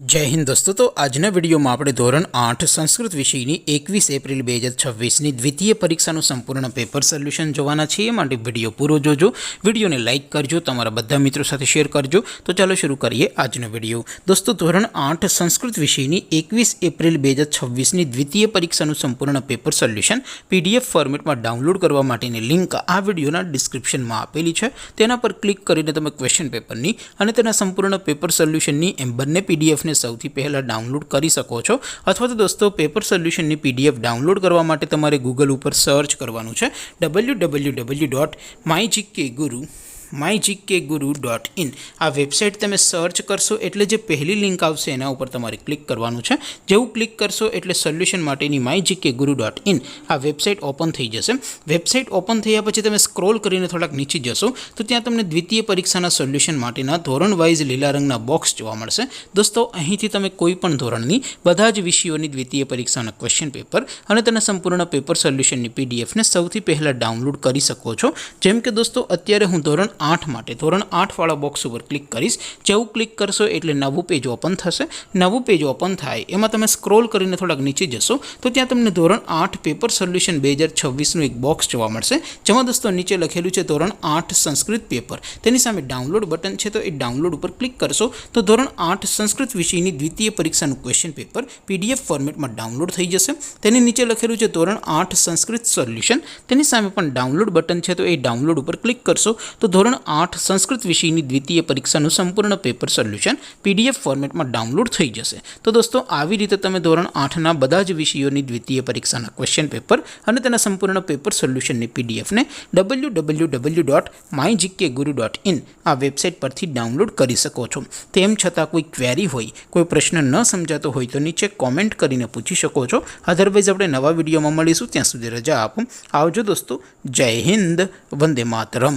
जय हिंद दोस्तों। तो આજના વિડીયોમાં આપણે ધોરણ 8 સંસ્કૃત વિષયની 21 એપ્રિલ 2026ની દ્વિતીય પરીક્ષાનું સંપૂર્ણ પેપર સોલ્યુશન જોવાના છીએ। માટે વિડીયો પૂરો જોજો, વિડીયોને લાઇક કરજો, તમારા બધા મિત્રો સાથે શેર કરજો। તો ચાલો શરૂ કરીએ આજનો વિડીયો। દોસ્તો ધોરણ 8 સંસ્કૃત વિષયની 21 એપ્રિલ 2026ની દ્વિતીય પરીક્ષાનું સંપૂર્ણ પેપર સોલ્યુશન PDF ફોર્મેટમાં ડાઉનલોડ કરવા માટેની લિંક આ વિડીયોના ડિસ્ક્રિપ્શનમાં આપેલી છે। તેના પર ક્લિક કરીને તમે ક્વેશ્ચન પેપરની અને તેના સંપૂર્ણ પેપર સોલ્યુશનની એમ બંને PDF ने સૌથી પહેલા ડાઉનલોડ કરી શકો છો। અથવા તો દોસ્તો પેપર સોલ્યુશનની PDF ડાઉનલોડ કરવા માટે તમારે ગૂગલ ઉપર સર્ચ કરવાનું છે www.mygkguru.in। આ વેબસાઇટ તમે સર્ચ કરશો એટલે જે પહેલી લિંક આવશે એના ઉપર તમારે ક્લિક કરવાનું છે। જેવું ક્લિક કરશો એટલે સોલ્યુશન માટેની mygkguru.in આ વેબસાઇટ ઓપન થઈ જશે। વેબસાઇટ ઓપન થયા પછી તમે સ્ક્રોલ કરીને થોડાક નીચે જશો તો ત્યાં તમને દ્વિતીય પરીક્ષાના સોલ્યુશન માટેના ધોરણ વાઇઝ લીલા રંગના બોક્સ જોવા મળશે। દોસ્તો અહીંથી તમે કોઈ પણ ધોરણની બધા જ વિષયોની દ્વિતીય પરીક્ષાના ક્વેશ્ચન પેપર અને તેના સંપૂર્ણ પેપર સોલ્યુશનની PDF ને સૌથી પહેલા ડાઉનલોડ કરી શકો છો। જેમ કે દોસ્તો અત્યારે હું ધોરણ 8 માટે ધોરણ 8 વાળા બોક્સ ઉપર ક્લિક કરીશ। જેવું ક્લિક કરશો એટલે નવું પેજ ઓપન થશે। નવું પેજ ઓપન થાય એમાં તમે સ્ક્રોલ કરીને થોડાક નીચે જશો તો ત્યાં તમને ધોરણ 8 પેપર સોલ્યુશન 2026નું એક બોક્સ જોવા મળશે। જેમાં દોસ્તો નીચે લખેલું છે ધોરણ 8 સંસ્કૃત પેપર, તેની સામે ડાઉનલોડ બટન છે, તો એ ડાઉનલોડ ઉપર ક્લિક કરશો તો ધોરણ 8 સંસ્કૃત વિષયની દ્વિતીય પરીક્ષાનું ક્વેશ્ચન પેપર PDF ફોર્મેટમાં ડાઉનલોડ થઈ જશે। તેની નીચે લખેલું છે ધોરણ 8 સંસ્કૃત સોલ્યુશન, તેની સામે પણ ડાઉનલોડ બટન છે, તો એ ડાઉનલોડ ઉપર ક્લિક કરશો તો ધોરણ 8 સંસ્કૃત વિષયની દ્વિતીય પરીક્ષાનું સંપૂર્ણ પેપર સોલ્યુશન PDF ફોર્મેટમાં ડાઉનલોડ થઈ જશે। તો દોસ્તો આવી રીતે તમે ધોરણ 8ના બધા જ વિષયોની દ્વિતીય પરીક્ષાના ક્વેશ્ચન પેપર અને તેના સંપૂર્ણ પેપર સોલ્યુશનની PDF ને www.mygkguru.in આ વેબસાઇટ પરથી ડાઉનલોડ કરી શકો છો। તેમ છતાં કોઈ ક્વેરી હોય, કોઈ પ્રશ્ન ન સમજાતો હોય તો નીચે કોમેન્ટ કરીને પૂછી શકો છો। અધરવાઇઝ આપણે નવા વિડીયોમાં મળીશું, ત્યાં સુધી રજા આપો। આવજો દોસ્તો, જય હિન્દ, વંદે માતરમ।